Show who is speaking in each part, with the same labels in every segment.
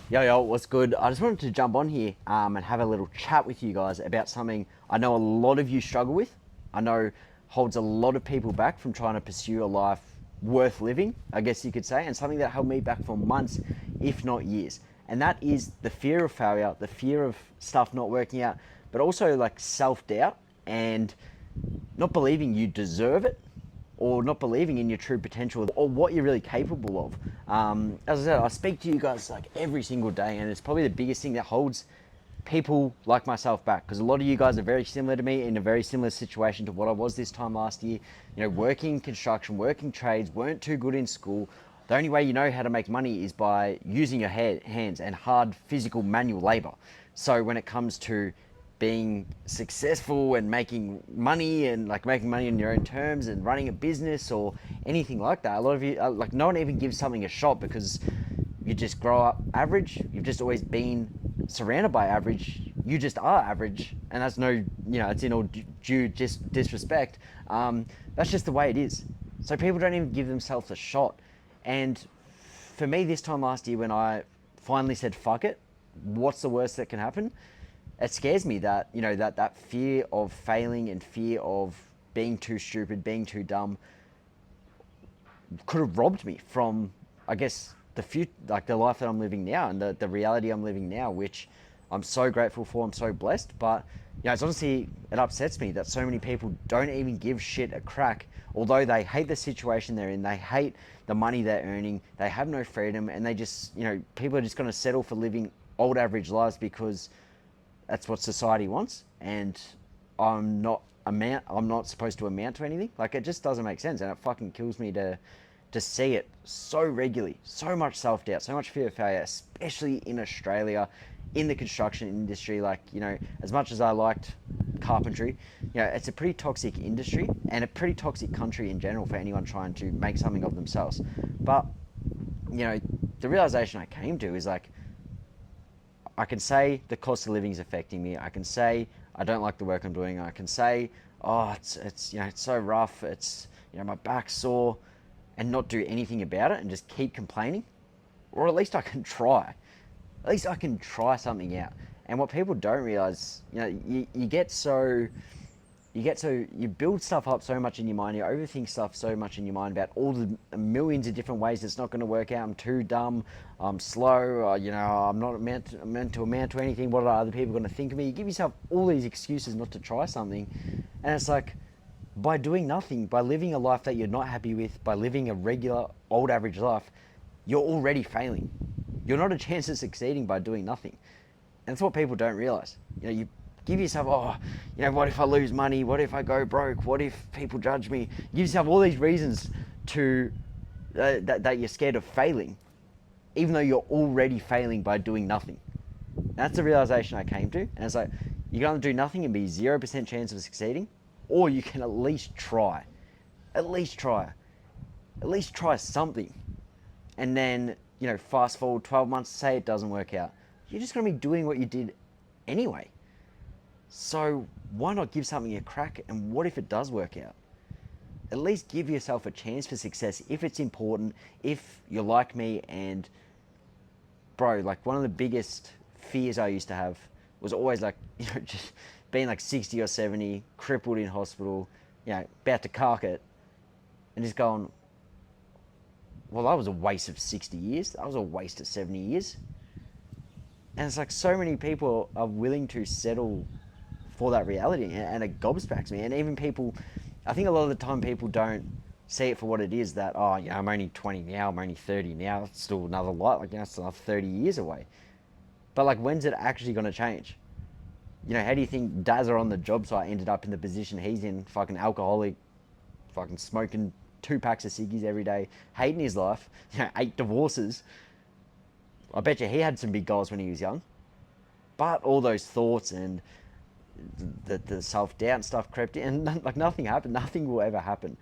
Speaker 1: Yo, what's good? I just wanted to jump on here and have a little chat with you guys about something I know a lot of you struggle with. I know holds a lot of people back from trying to pursue a life worth living, I guess you could say, and something that held me back for months, if not years. And that is the fear of failure, the fear of stuff not working out, but also like self doubt and not believing you deserve it or not believing in your true potential or what you're really capable of. As I said, I speak to you guys like every single day, and it's probably the biggest thing that holds people like myself back, because a lot of you guys are very similar to me, in a very similar situation to what I was this time last year. You know, working construction, working trades, weren't too good in school. The only way you know how to make money is by using your hands and hard physical manual labor. So when it comes to being successful and making money and like making money in your own terms and running a business or anything like that, a lot of you like no one even gives something a shot because you just grow up average. You've just always been surrounded by average. You just are average, and that's no, it's in all due just disrespect. That's just the way it is. So people don't even give themselves a shot. And for me, this time last year, when I finally said fuck it, what's the worst that can happen? It scares me that that fear of failing and fear of being too stupid, being too dumb, could have robbed me from, I guess, the future, like the life that I'm living now and the reality I'm living now, which I'm so grateful for. I'm so blessed. But it's honestly, it upsets me that so many people don't even give shit a crack, although they hate the situation they're in, they hate the money they're earning, they have no freedom, and they just, people are just going to settle for living old average lives because that's what society wants. And I'm not supposed to amount to anything. Like, it just doesn't make sense, and it fucking kills me to see it so regularly. So much self-doubt, so much fear of failure, especially in Australia, in the construction industry. Like, as much as I liked carpentry, it's a pretty toxic industry and a pretty toxic country in general for anyone trying to make something of themselves. But the realization I came to is like, I can say the cost of living is affecting me. I can say I don't like the work I'm doing. I can say, oh, it's it's so rough. It's my back's sore, and not do anything about it and just keep complaining. Or at least I can try. At least I can try something out. And what people don't realize, you build stuff up so much in your mind, you overthink stuff so much in your mind about all the millions of different ways it's not going to work out. I'm too dumb, I'm slow, I'm not meant to amount to anything. What are other people going to think of me? You give yourself all these excuses not to try something, and it's like, by doing nothing, by living a life that you're not happy with, by living a regular old average life, you're already failing. You're not a chance of succeeding by doing nothing. And that's what people don't realize. You give yourself, what if I lose money? What if I go broke? What if people judge me? You give yourself all these reasons to that you're scared of failing, even though you're already failing by doing nothing. And that's the realization I came to. And it's like, you can either do nothing and be 0% chance of succeeding, or you can at least try. At least try. At least try something. And then, fast forward 12 months, say it doesn't work out. You're just going to be doing what you did anyway. So why not give something a crack? And what if it does work out? At least give yourself a chance for success if it's important, if you're like me. And bro, like, one of the biggest fears I used to have was always like, just being like 60 or 70, crippled in hospital, about to cark it, and just going, well, that was a waste of 60 years. That was a waste of 70 years. And it's like, so many people are willing to settle for that reality, and it gobsmacks me. And even people, I think a lot of the time people don't see it for what it is, that, I'm only 20 now, I'm only 30 now, it's still another light, like, it's another 30 years away. But like, when's it actually going to change? How do you think Dazza on the job site ended up in the position he's in, fucking alcoholic, fucking smoking 2 packs of ciggies every day, hating his life, 8 divorces? I bet you he had some big goals when he was young. But all those thoughts and the self-doubt and stuff crept in, and like, nothing happened. Nothing will ever happen.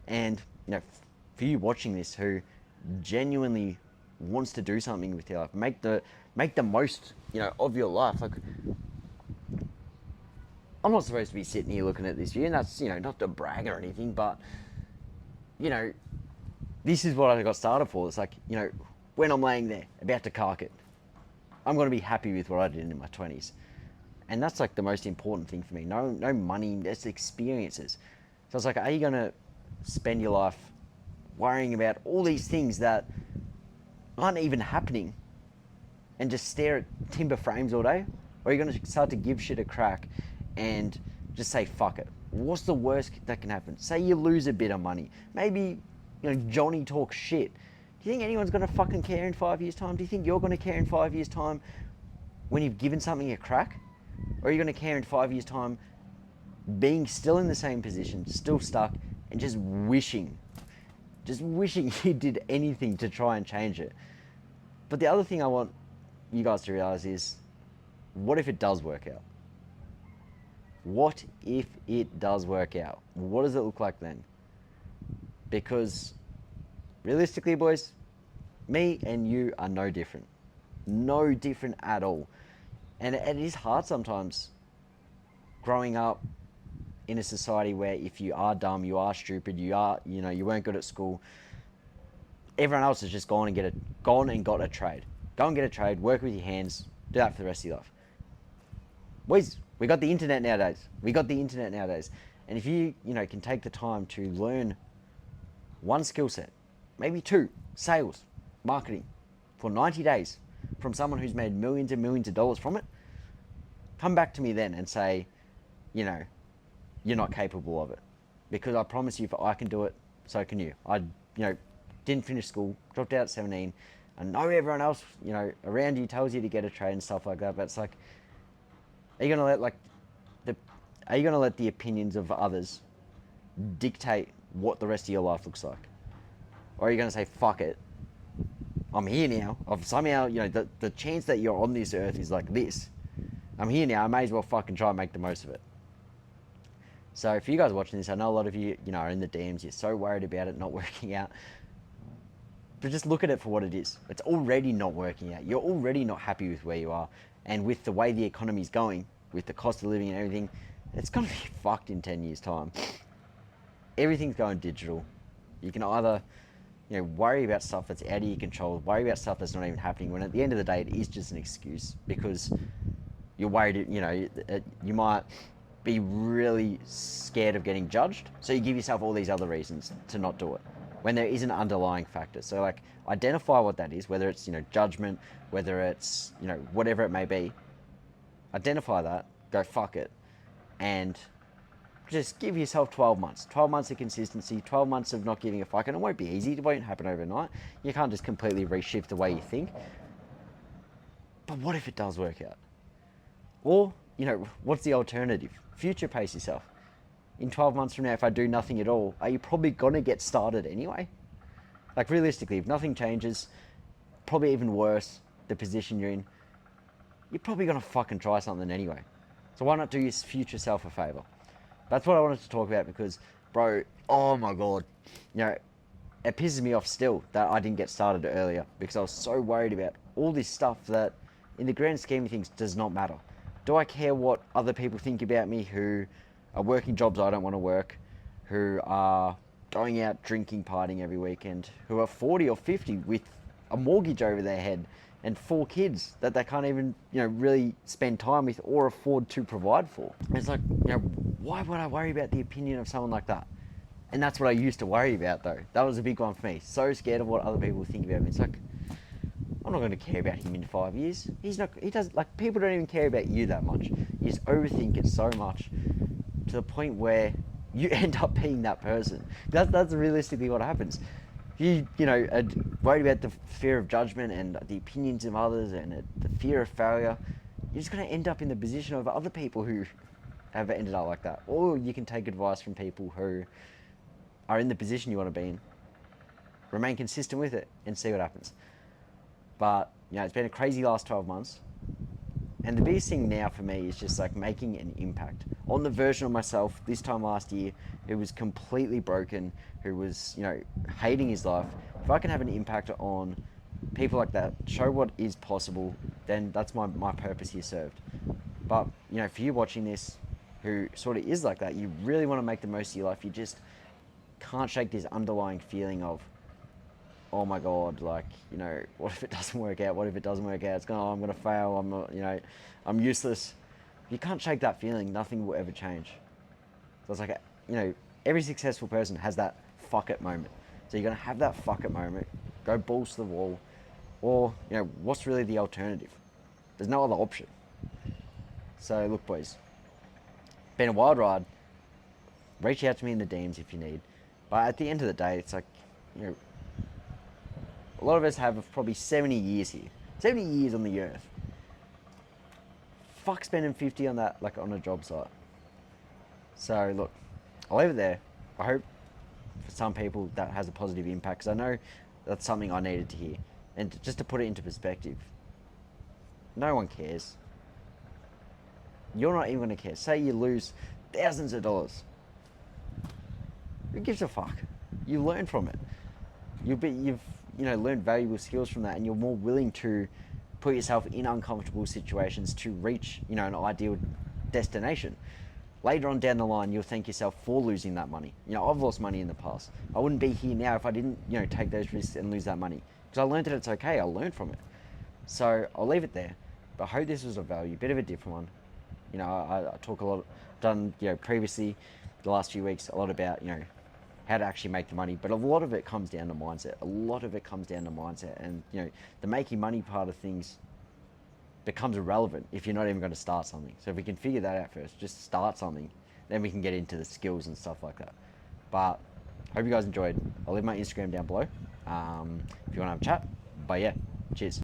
Speaker 1: And, for you watching this who genuinely wants to do something with your life, make the most, of your life. Like, I'm not supposed to be sitting here looking at this view, and that's, not to brag or anything, but, this is what I got started for. It's like, when I'm laying there, about to cark it, I'm going to be happy with what I did in my 20s. And that's like the most important thing for me. No money, it's experiences. So it's like, are you going to spend your life worrying about all these things that aren't even happening and just stare at timber frames all day? Or are you going to start to give shit a crack and just say, fuck it? What's the worst that can happen? Say you lose a bit of money. Maybe, Johnny talks shit. Do you think anyone's going to fucking care in 5 years' time? Do you think you're going to care in 5 years' time when you've given something a crack? Or are you going to care in 5 years' time being still in the same position, still stuck, and just wishing you did anything to try and change it? But the other thing I want you guys to realize is, what if it does work out? What if it does work out? What does it look like then? Because realistically, boys, me and you are no different. No different at all. And it is hard sometimes growing up in a society where if you are dumb, you are stupid, you weren't good at school, everyone else has just gone and got a trade. Go and get a trade, work with your hands, do that for the rest of your life. Boys, we got the internet nowadays. And if you can take the time to learn one skill set, maybe two, sales, marketing, for 90 days from someone who's made millions and millions of dollars from it, come back to me then and say, you're not capable of it. Because I promise you, if I can do it, so can you. I, didn't finish school, dropped out at 17. I know everyone else, around you tells you to get a trade and stuff like that, but it's like, are you gonna let the opinions of others dictate what the rest of your life looks like? Or are you gonna say, fuck it, I'm here now. I've somehow, the chance that you're on this earth is like this. I'm here now, I may as well fucking try and make the most of it. So for you guys watching this, I know a lot of you, are in the DMs, you're so worried about it not working out. But just look at it for what it is. It's already not working out. You're already not happy with where you are. And with the way the economy's going, with the cost of living and everything, it's going to be fucked in 10 years' time. Everything's going digital. You can either, worry about stuff that's out of your control, worry about stuff that's not even happening, when at the end of the day, it is just an excuse because you're worried, you might be really scared of getting judged. So you give yourself all these other reasons to not do it, when there is an underlying factor. So like, identify what that is, whether it's, judgment, whether it's, whatever it may be. Identify that, go fuck it, and just give yourself 12 months. 12 months of consistency, 12 months of not giving a fuck, and it won't be easy, it won't happen overnight. You can't just completely reshift the way you think. But what if it does work out? Or, what's the alternative? Future pace yourself. In 12 months from now, if I do nothing at all, are you probably gonna get started anyway? Like realistically, if nothing changes, probably even worse, the position you're in, you're probably gonna fucking try something anyway. So why not do your future self a favor? That's what I wanted to talk about because, bro, oh my God, it pisses me off still that I didn't get started earlier because I was so worried about all this stuff that in the grand scheme of things does not matter. Do I care what other people think about me who are working jobs I don't want to work, who are going out drinking, partying every weekend, who are 40 or 50 with a mortgage over their head and 4 kids that they can't even, really spend time with or afford to provide for? And it's like, why would I worry about the opinion of someone like that? And that's what I used to worry about though. That was a big one for me. So scared of what other people think about me. It's like, I'm not going to care about him in 5 years. People don't even care about you that much. You just overthink it so much to the point where you end up being that person. That's realistically what happens. You are worried about the fear of judgment and the opinions of others and the fear of failure. You're just going to end up in the position of other people who have ended up like that. Or you can take advice from people who are in the position you want to be in, remain consistent with it, and see what happens. But, it's been a crazy last 12 months. And the biggest thing now for me is just like making an impact on the version of myself this time last year who was completely broken, who was, hating his life. If I can have an impact on people like that, show what is possible, then that's my purpose here served. But, for you watching this, who sort of is like that, you really want to make the most of your life, you just can't shake this underlying feeling of, oh my god, like, you know, what if it doesn't work out? What if it doesn't work out? It's going, oh, I'm gonna fail. I'm not, you know, I'm useless. You can't shake that feeling. Nothing will ever change. So it's like, you know, every successful person has that fuck it moment. So you're gonna have that fuck it moment. Go balls to the wall, or you know, what's really the alternative? There's no other option. So look, boys, been a wild ride. Reach out to me in the DMs if you need. But at the end of the day, it's like, you know, a lot of us have probably 70 years here. 70 years on the earth. Fuck spending 50 on that, like on a job site. So look, I'll leave it there. I hope for some people that has a positive impact, because I know that's something I needed to hear. And just to put it into perspective, no one cares. You're not even going to care. Say you lose thousands of dollars. Who gives a fuck? You learn from it. You've you know, learned valuable skills from that, and you're more willing to put yourself in uncomfortable situations to reach, you know, an ideal destination. Later on down the line, you'll thank yourself for losing that money. You know, I've lost money in the past. I wouldn't be here now if I didn't, you know, take those risks and lose that money, because I learned that it's okay. I learned from it. So I'll leave it there. But I hope this was of value. Bit of a different one. You know, I talk a lot, done, you know, previously, the last few weeks, a lot about, you know, how to actually make the money. But a lot of it comes down to mindset. A lot of it comes down to mindset. And, you know, the making money part of things becomes irrelevant if you're not even going to start something. So if we can figure that out first, just start something, then we can get into the skills and stuff like that. But hope you guys enjoyed. I'll leave my Instagram down below if you want to have a chat. But yeah, cheers.